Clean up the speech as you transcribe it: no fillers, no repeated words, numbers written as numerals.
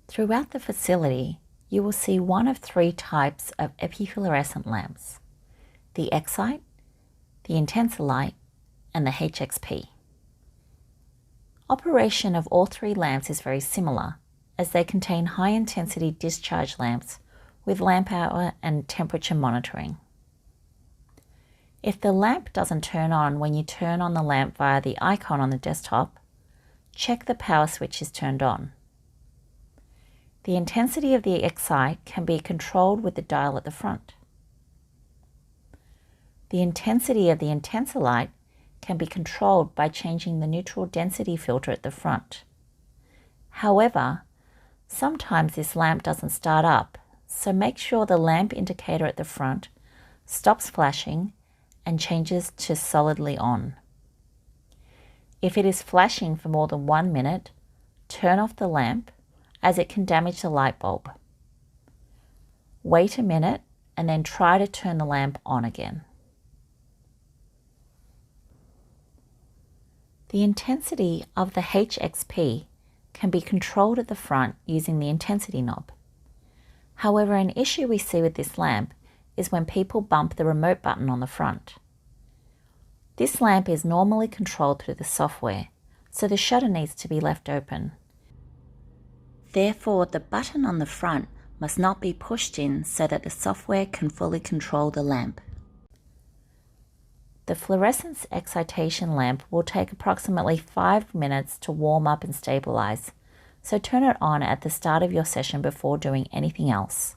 Throughout the facility, you will see one of three types of epifluorescent lamps: the Xite, the Intensilight, and the HXP. Operation of all three lamps is very similar, as they contain high-intensity discharge lamps with lamp hour and temperature monitoring. If the lamp doesn't turn on when you turn on the lamp via the icon on the desktop, check the power switch is turned on. The intensity of the Xite can be controlled with the dial at the front. The intensity of the Intensilight can be controlled by changing the neutral density filter at the front. However, sometimes this lamp doesn't start up, so make sure the lamp indicator at the front stops flashing and changes to solidly on. If it is flashing for more than 1 minute, turn off the lamp, as it can damage the light bulb. Wait a minute and then try to turn the lamp on again. The intensity of the HXP can be controlled at the front using the intensity knob. However, an issue we see with this lamp is when people bump the remote button on the front. This lamp is normally controlled through the software, so the shutter needs to be left open. Therefore, the button on the front must not be pushed in so that the software can fully control the lamp. The fluorescence excitation lamp will take approximately 5 minutes to warm up and stabilize, so turn it on at the start of your session before doing anything else.